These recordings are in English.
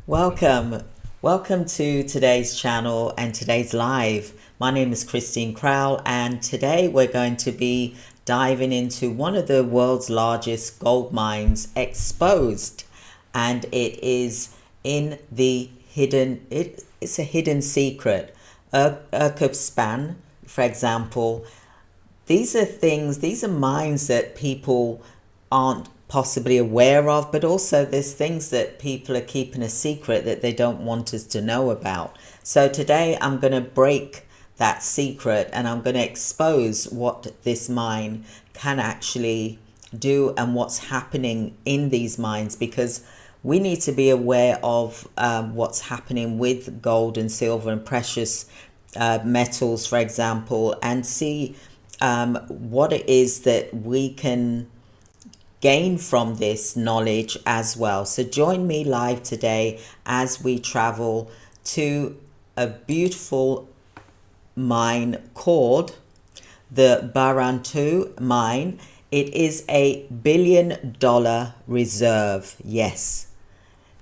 Welcome. Welcome to today's channel and today's live. My name is Christine Crowell, and today we're going to be diving into one of the world's largest gold mines exposed, and it is in the hidden, it's a hidden secret. Uzbekistan, for example. These are mines that people aren't possibly aware of, but also there's things that people are keeping a secret that they don't want us to know about. So today I'm going to break that secret and I'm going to expose what this mine can actually do and what's happening in these mines, because we need to be aware of what's happening with gold and silver and precious metals, for example, and see what it is that we can gain from this knowledge as well. So join me live today as we travel to a beautiful mine called the Barantu Mine. It is a $1 billion reserve. Yes,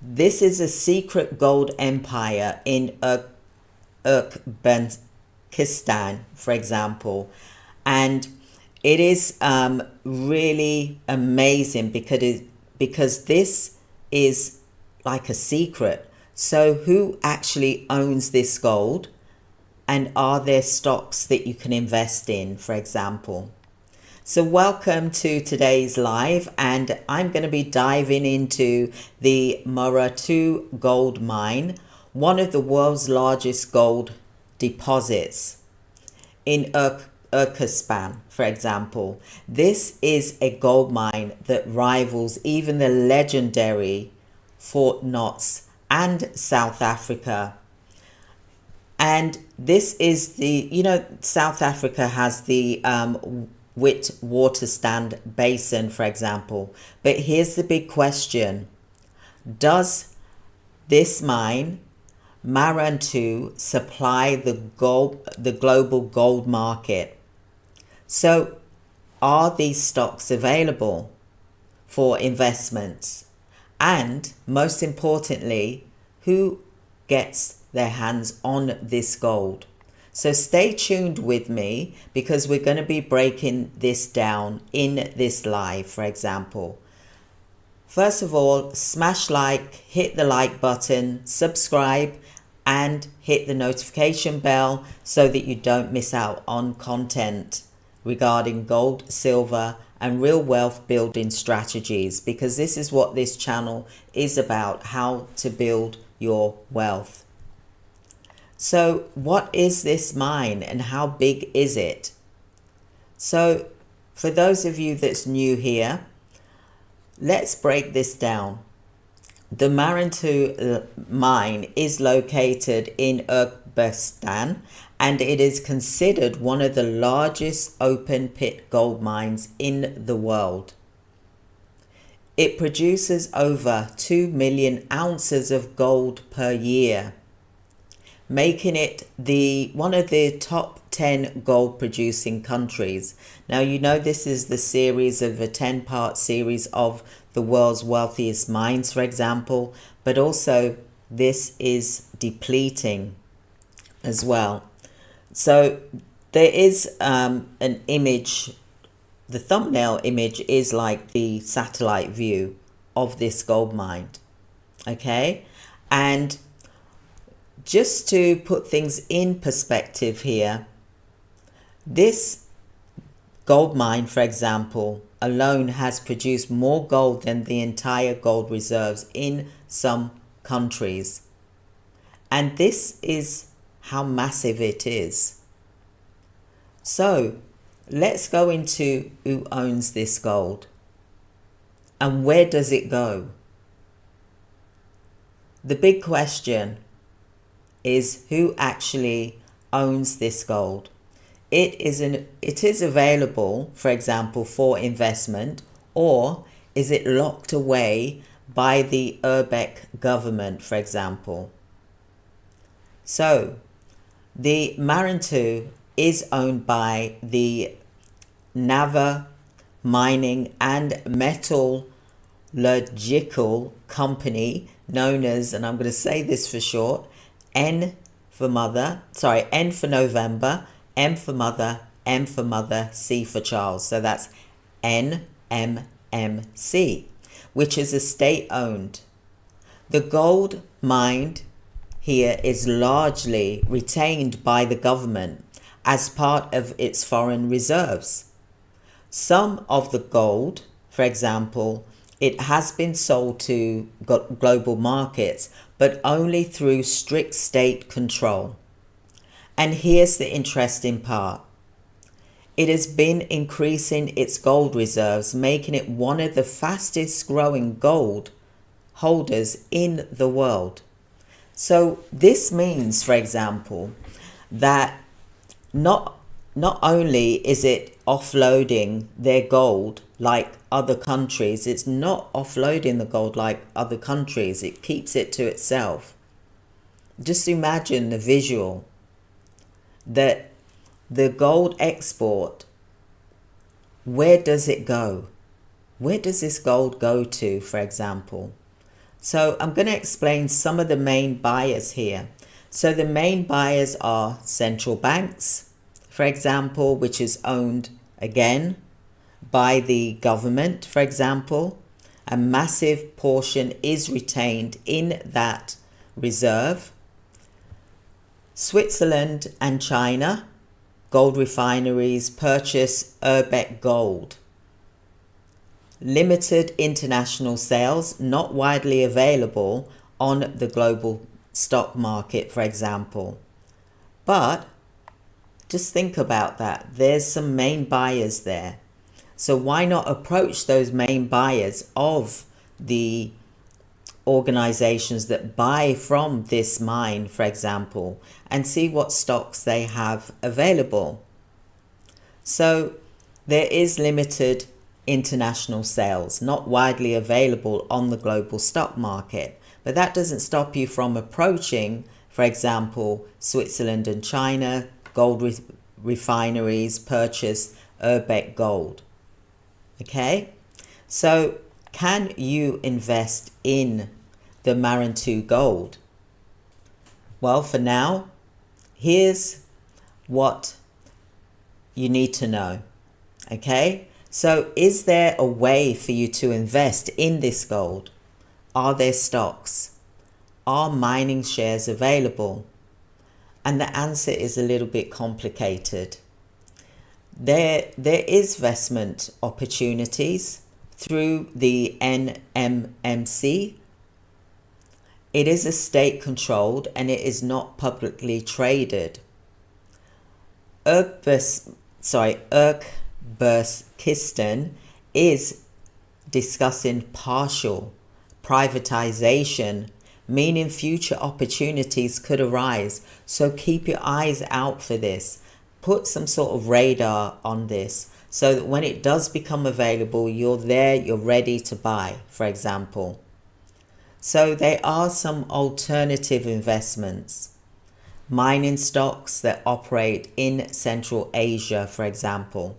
this is a secret gold empire in Uzbekistan, for example, and it is really amazing because this is like a secret. So who actually owns this gold, and are there stocks that you can invest in, for example? So welcome to today's live, and I'm going to be diving into the Muruntau Gold Mine, one of the world's largest gold deposits in Uzbekistan, for example. This is a gold mine that rivals even the legendary Fort Knox and South Africa. And this is South Africa has the Witwatersrand Basin, for example. But here's the big question. Does this mine, Muruntau, supply the global gold market? So are these stocks available for investments? And most importantly, who gets their hands on this gold? So stay tuned with me, because we're going to be breaking this down in this live, for example. First of all, smash like, hit the like button, subscribe, and hit the notification bell so that you don't miss out on content regarding gold, silver, and real wealth building strategies, because this is what this channel is about: how to build your wealth. So what is this mine and how big is it? So for those of you that's new here, let's break this down. The Barantu Mine is located in Uzbekistan, and it is considered one of the largest open pit gold mines in the world. It produces over 2 million ounces of gold per year, making it one of the top 10 gold producing countries. Now, you know, this is the series of a 10-part series of the world's wealthiest mines, for example, but also this is depleting as well. So there is an image, the thumbnail image is like the satellite view of this gold mine, okay? And just to put things in perspective here, this gold mine, for example, alone has produced more gold than the entire gold reserves in some countries. And this is how massive it is. So let's go into who owns this gold and where does it go? The big question is who actually owns this gold. It is available, for example, for investment, or is it locked away by the Uzbek government, for example? So the Muruntau is owned by the Nava Mining and Metallurgical Company known as, and I'm going to say this for short, N for November, M for mother, M for mother, C for Charles. So that's NMMC, which is a state-owned. The gold mined here is largely retained by the government as part of its foreign reserves. Some of the gold, for example, it has been sold to global markets, but only through strict state control. And here's the interesting part. It has been increasing its gold reserves, making it one of the fastest growing gold holders in the world. So this means, for example, that not only is it offloading their gold like other countries, it's not offloading the gold like other countries, it keeps it to itself. Just imagine the visual that the gold export, where does it go? Where does this gold go to, for example? So I'm going to explain some of the main buyers here. So the main buyers are central banks, for example, which is owned again by the government, for example. A massive portion is retained in that reserve. Switzerland and China, gold refineries purchase Uzbek gold. Limited international sales, not widely available on the global stock market, for example. But just think about that. There's some main buyers there. So why not approach those main buyers of the organizations that buy from this mine, for example, and see what stocks they have available. So there is limited international sales, not widely available on the global stock market, but that doesn't stop you from approaching, for example, Switzerland and China. Gold refineries purchase Uzbek gold. Okay, so can you invest in the Barantu Gold? Well, for now, here's what you need to know. Okay, so is there a way for you to invest in this gold? Are there stocks? Are mining shares available? And the answer is a little bit complicated. There is investment opportunities through the NMMC. It is a state controlled and it is not publicly traded. Uzbekistan is discussing partial privatization, meaning future opportunities could arise. So keep your eyes out for this. Put some sort of radar on this so that when it does become available, you're there, you're ready to buy, for example. So there are some alternative investments. Mining stocks that operate in Central Asia, for example.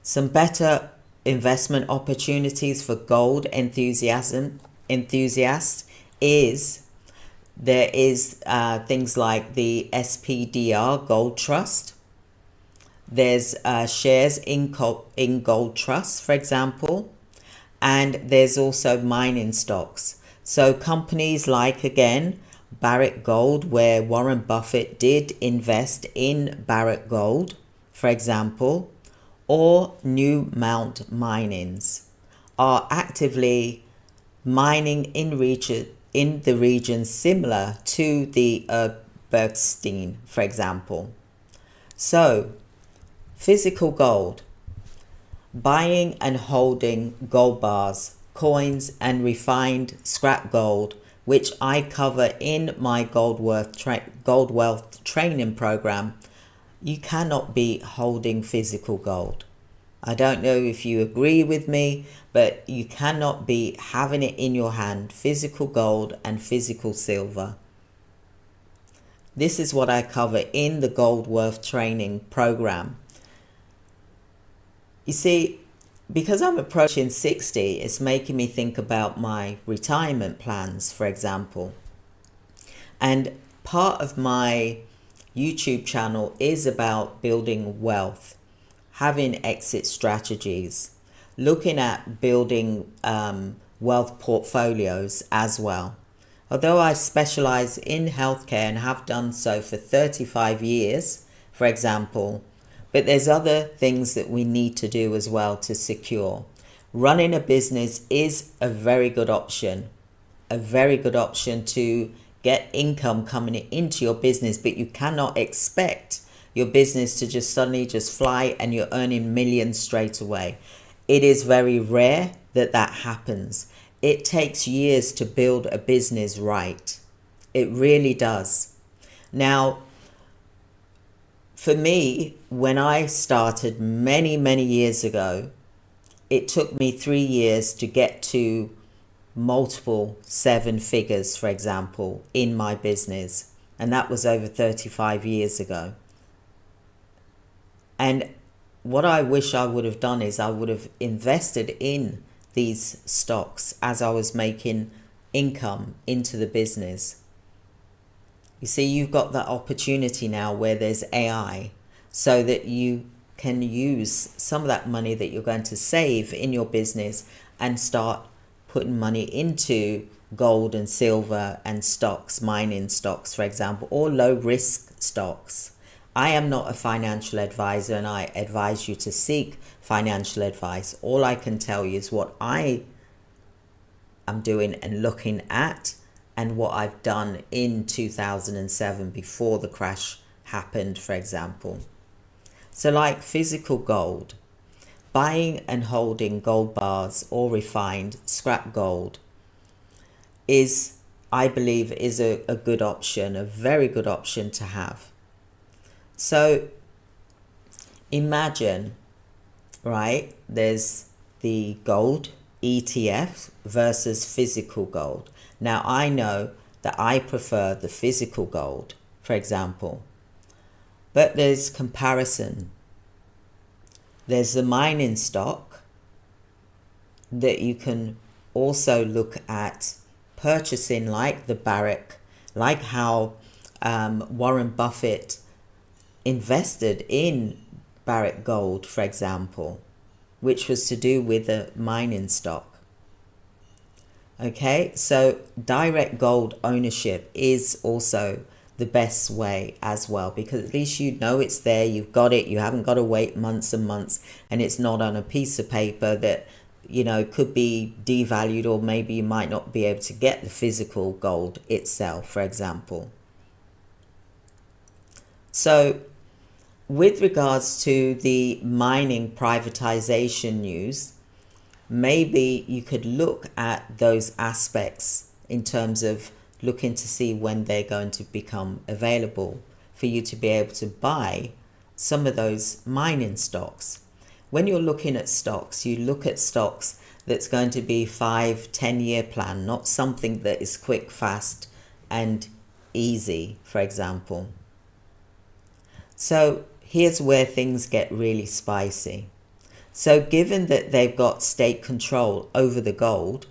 Some better investment opportunities for gold enthusiasts is there is things like the SPDR Gold Trust. There's shares in gold trusts, for example, and there's also mining stocks. So companies like, again, Barrick Gold, where Warren Buffett did invest in Barrick Gold, for example, or New Mount Minings are actively mining in the region similar to the Uzbekistan, for example. So, physical gold, buying and holding gold bars, coins, and refined scrap gold, which I cover in my Gold Wealth training program. You cannot be holding physical gold. I don't know if you agree with me, but you cannot be having it in your hand, physical gold and physical silver. This is what I cover in the Gold Wealth training program. You see, because I'm approaching 60, it's making me think about my retirement plans, for example. And part of my YouTube channel is about building wealth, having exit strategies, looking at building wealth portfolios as well. Although I specialize in healthcare and have done so for 35 years, for example, but there's other things that we need to do as well to secure. Running a business is a very good option to get income coming into your business, but you cannot expect your business to just suddenly just fly and you're earning millions straight away. It is very rare that that happens. It takes years to build a business right. It really does. Now, for me, when I started many, many years ago, it took me 3 years to get to multiple 7 figures, for example, in my business. And that was over 35 years ago. And what I wish I would have done is I would have invested in these stocks as I was making income into the business. You see, you've got that opportunity now where there's AI, so that you can use some of that money that you're going to save in your business and start putting money into gold and silver and stocks, mining stocks, for example, or low risk stocks. I am not a financial advisor, and I advise you to seek financial advice. All I can tell you is what I am doing and looking at, and what I've done in 2007 before the crash happened, for example. So like physical gold, buying and holding gold bars or refined scrap gold is, I believe, is a good option, a very good option to have. So imagine, right, there's the gold ETF versus physical gold. Now I know that I prefer the physical gold, for example, but there's comparison. There's the mining stock that you can also look at purchasing, like the Barrick, like how Warren Buffett invested in Barrick Gold, for example, which was to do with the mining stock. Okay, so direct gold ownership is also the best way as well, because at least you know it's there, you've got it, you haven't got to wait months and months, and it's not on a piece of paper that, you know, could be devalued, or maybe you might not be able to get the physical gold itself, for example. So with regards to the mining privatization news, maybe you could look at those aspects in terms of looking to see when they're going to become available for you to be able to buy some of those mining stocks. When you're looking at stocks, you look at stocks that's going to be 5-10 year plan, not something that is quick, fast and easy, for example. So here's where things get really spicy. So given that they've got state control over the gold,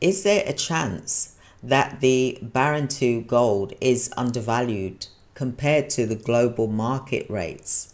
is there a chance that the Barantu gold is undervalued compared to the global market rates?